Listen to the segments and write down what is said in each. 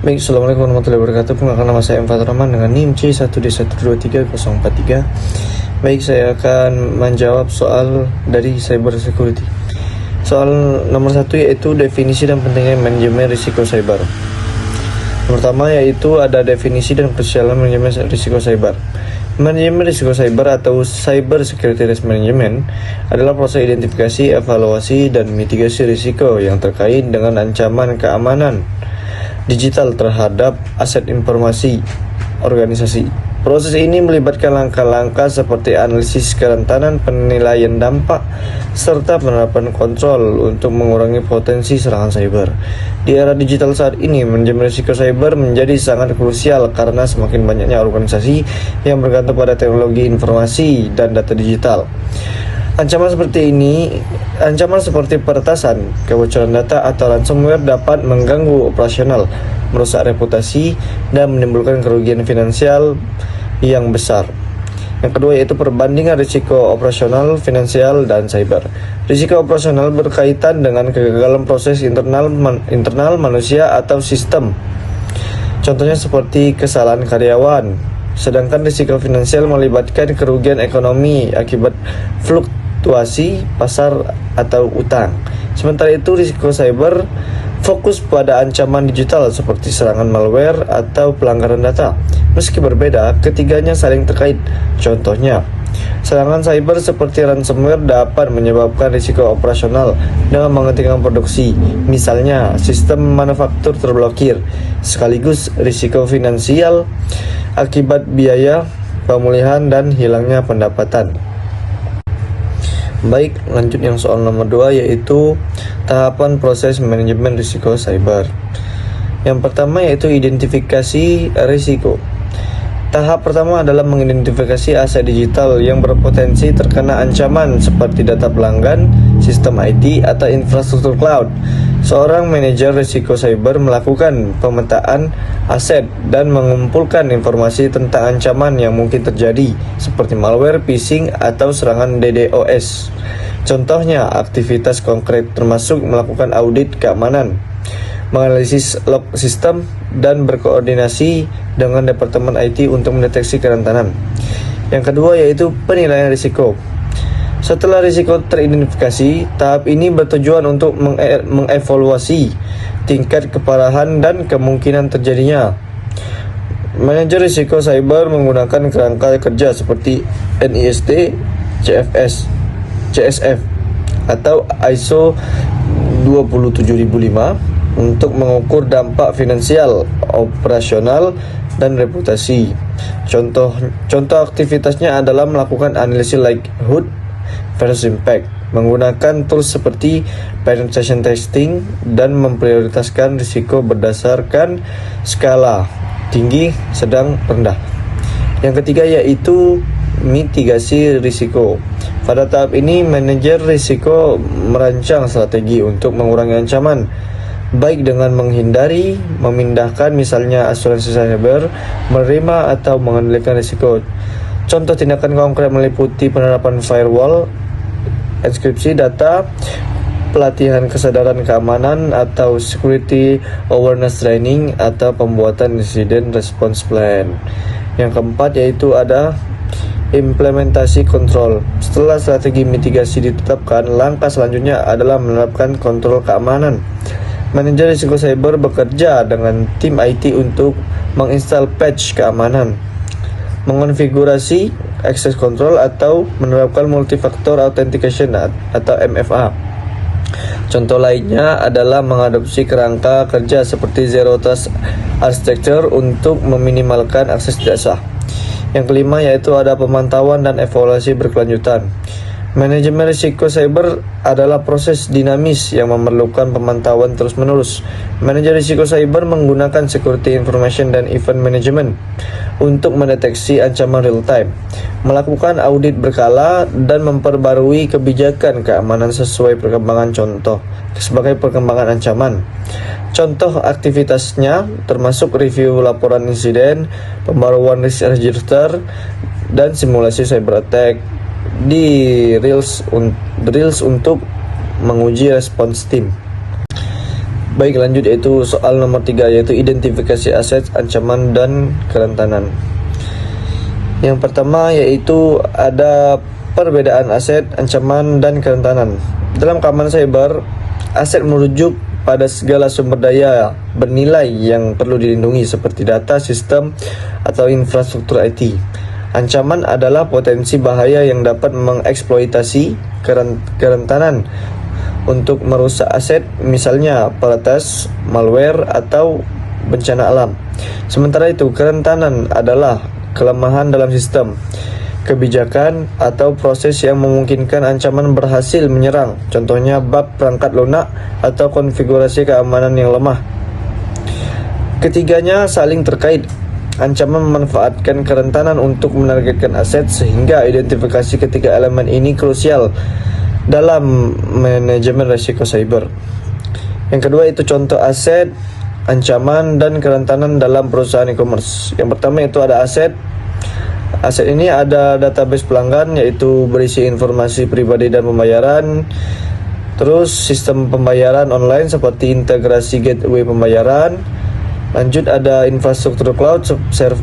Baik, Assalamualaikum warahmatullahi wabarakatuh. Perkenalkan, nama saya M. Fathur Rahman dengan NIM C1D1230043. Baik, saya akan menjawab soal dari cyber security. Soal nomor 1 yaitu definisi dan pentingnya manajemen risiko cyber. Pertama yaitu ada definisi dan persoalan manajemen risiko cyber. Manajemen risiko cyber atau cyber security risk management adalah proses identifikasi, evaluasi, dan mitigasi risiko yang terkait dengan ancaman keamanan digital terhadap aset informasi organisasi. Proses ini melibatkan langkah-langkah seperti analisis kerentanan, penilaian dampak, serta penerapan kontrol untuk mengurangi potensi serangan cyber. Di era digital saat ini, manajemen risiko cyber menjadi sangat krusial karena semakin banyaknya organisasi yang bergantung pada teknologi informasi dan data digital. Ancaman seperti peretasan, kebocoran data, atau ransomware dapat mengganggu operasional, merusak reputasi, dan menimbulkan kerugian finansial yang besar. Yang kedua yaitu perbandingan risiko operasional, finansial, dan cyber. Risiko operasional berkaitan dengan kegagalan proses internal manusia atau sistem. Contohnya seperti kesalahan karyawan. Sedangkan risiko finansial melibatkan kerugian ekonomi akibat fluktuasi pasar atau utang. Sementara itu risiko cyber fokus pada ancaman digital seperti serangan malware atau pelanggaran data. Meski berbeda, ketiganya saling terkait. Contohnya, serangan cyber seperti ransomware dapat menyebabkan risiko operasional dengan menghentikan produksi. Misalnya, sistem manufaktur terblokir. Sekaligus risiko finansial akibat biaya pemulihan dan hilangnya pendapatan. Baik, lanjut yang soal nomor 2 yaitu tahapan proses manajemen risiko cyber. Yang pertama yaitu identifikasi risiko. Tahap pertama adalah mengidentifikasi aset digital yang berpotensi terkena ancaman seperti data pelanggan, sistem IT, atau infrastruktur cloud. Seorang manajer risiko cyber melakukan pemetaan aset dan mengumpulkan informasi tentang ancaman yang mungkin terjadi, seperti malware, phishing, atau serangan DDoS. Contohnya, aktivitas konkret termasuk melakukan audit keamanan, menganalisis log sistem, dan berkoordinasi dengan departemen IT untuk mendeteksi kerentanan. Yang kedua yaitu penilaian risiko. Setelah risiko teridentifikasi, tahap ini bertujuan untuk mengevaluasi tingkat keparahan dan kemungkinan terjadinya. Manajer risiko cyber menggunakan kerangka kerja seperti NIST, CSF, atau ISO 27005 untuk mengukur dampak finansial, operasional, dan reputasi. Contoh aktivitasnya adalah melakukan analisis likelihood versus impact, menggunakan tools seperti penetration testing, dan memprioritaskan risiko berdasarkan skala tinggi, sedang, rendah. Yang ketiga yaitu mitigasi risiko. Pada tahap ini, manajer risiko merancang strategi untuk mengurangi ancaman, baik dengan menghindari, memindahkan misalnya asuransi cyber, menerima atau mengendalikan risiko. Contoh tindakan konkret meliputi penerapan firewall, enkripsi data, pelatihan kesadaran keamanan atau security awareness training, atau pembuatan incident response plan. Yang keempat yaitu ada implementasi kontrol. Setelah strategi mitigasi ditetapkan, langkah selanjutnya adalah menerapkan kontrol keamanan. Manajer risiko cyber bekerja dengan tim IT untuk menginstal patch keamanan, mengonfigurasi access control, atau menerapkan multifactor authentication atau MFA. Contoh lainnya adalah mengadopsi kerangka kerja seperti Zero Trust Architecture untuk meminimalkan akses tidak sah. Yang kelima yaitu ada pemantauan dan evaluasi berkelanjutan. Manajemen risiko cyber adalah proses dinamis yang memerlukan pemantauan terus-menerus. Manajer risiko cyber menggunakan security information dan event management untuk mendeteksi ancaman real time, melakukan audit berkala, dan memperbarui kebijakan keamanan sesuai perkembangan ancaman. Contoh aktivitasnya termasuk review laporan insiden, pembaruan risk register, dan simulasi cyber attack di drills untuk menguji respons tim. Baik, lanjut yaitu soal nomor 3, yaitu identifikasi aset, ancaman, dan kerentanan. Yang pertama yaitu ada perbedaan aset, ancaman, dan kerentanan. Dalam keamanan cyber, aset merujuk pada segala sumber daya bernilai yang perlu dilindungi seperti data, sistem, atau infrastruktur IT. Ancaman adalah potensi bahaya yang dapat mengeksploitasi kerentanan untuk merusak aset, misalnya peretas, malware, atau bencana alam. Sementara itu, kerentanan adalah kelemahan dalam sistem, kebijakan, atau proses yang memungkinkan ancaman berhasil menyerang. Contohnya bug perangkat lunak atau konfigurasi keamanan yang lemah. Ketiganya saling terkait. Ancaman memanfaatkan kerentanan untuk menargetkan aset, sehingga identifikasi ketiga elemen ini krusial dalam manajemen risiko cyber. Yang kedua itu contoh aset, ancaman, dan kerentanan dalam perusahaan e-commerce. Yang pertama itu ada aset. Aset ini ada database pelanggan, yaitu berisi informasi pribadi dan pembayaran. Terus sistem pembayaran online seperti integrasi gateway pembayaran. Lanjut ada infrastruktur cloud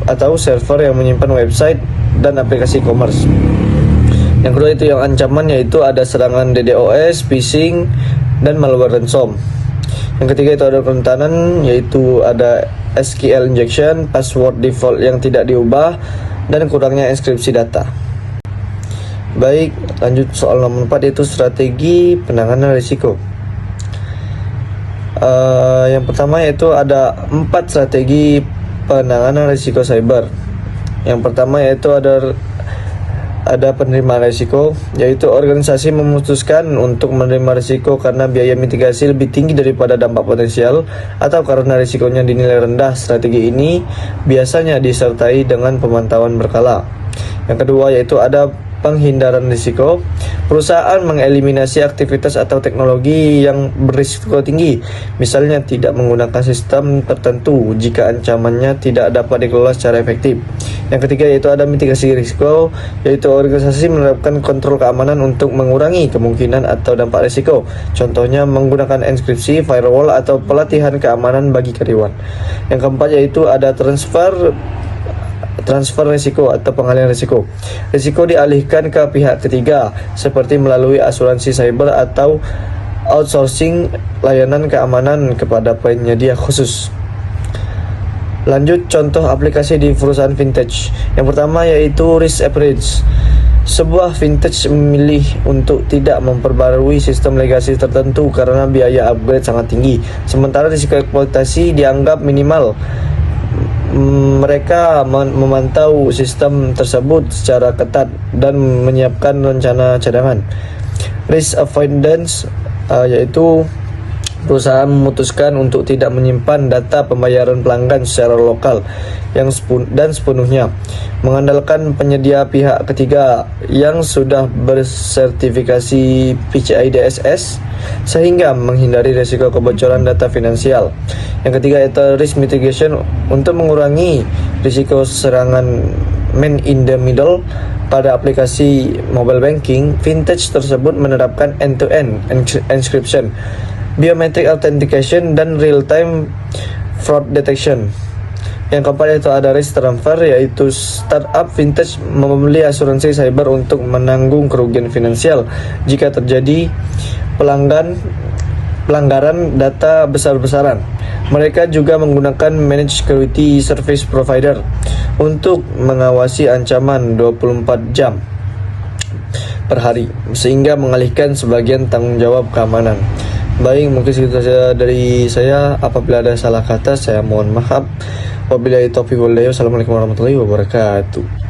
atau server yang menyimpan website dan aplikasi e-commerce. Yang kedua itu yang ancaman, yaitu ada serangan DDoS, phishing, dan malware ransom. Yang ketiga itu ada kerentanan, yaitu ada SQL injection, password default yang tidak diubah, dan kurangnya enkripsi data. Baik, lanjut soal nomor 4 yaitu strategi penanganan risiko. Yang pertama yaitu ada 4 strategi penanganan risiko cyber. Yang pertama yaitu ada penerimaan risiko, yaitu organisasi memutuskan untuk menerima risiko karena biaya mitigasi lebih tinggi daripada dampak potensial atau karena risikonya dinilai rendah. Strategi ini biasanya disertai dengan pemantauan berkala. Yang kedua yaitu ada penghindaran risiko. Perusahaan mengeliminasi aktivitas atau teknologi yang berisiko tinggi, misalnya tidak menggunakan sistem tertentu jika ancamannya tidak dapat dikelola secara efektif. Yang ketiga yaitu ada mitigasi risiko, yaitu organisasi menerapkan kontrol keamanan untuk mengurangi kemungkinan atau dampak risiko. Contohnya menggunakan enkripsi, firewall, atau pelatihan keamanan bagi karyawan. Yang keempat yaitu ada transfer risiko atau pengalihan risiko. Risiko dialihkan ke pihak ketiga seperti melalui asuransi cyber atau outsourcing layanan keamanan kepada penyedia khusus. Lanjut contoh aplikasi di perusahaan vintage. Yang pertama yaitu risk approach. Sebuah vintage memilih untuk tidak memperbarui sistem legasi tertentu karena biaya upgrade sangat tinggi, sementara risiko eksploitasi dianggap minimal. Mereka memantau sistem tersebut secara ketat dan menyiapkan rencana cadangan. Risk avoidance yaitu perusahaan memutuskan untuk tidak menyimpan data pembayaran pelanggan secara lokal dan sepenuhnya mengandalkan penyedia pihak ketiga yang sudah bersertifikasi PCI DSS, sehingga menghindari risiko kebocoran data finansial. Yang ketiga itu risk mitigation, untuk mengurangi risiko serangan man in the middle. Pada aplikasi mobile banking, vintage tersebut menerapkan end-to-end encryption, biometric authentication, dan real-time fraud detection. Yang keempat itu ada risk transfer, yaitu startup vintage membeli asuransi cyber untuk menanggung kerugian finansial jika terjadi pelanggaran data besar-besaran. Mereka juga menggunakan managed security service provider untuk mengawasi ancaman 24 jam per hari, sehingga mengalihkan sebagian tanggung jawab keamanan. Baik, mungkin segitu saja dari saya. Apabila ada salah kata, saya mohon maaf. Wabillahi taufiq wal hidayah. Wassalamualaikum warahmatullahi wabarakatuh.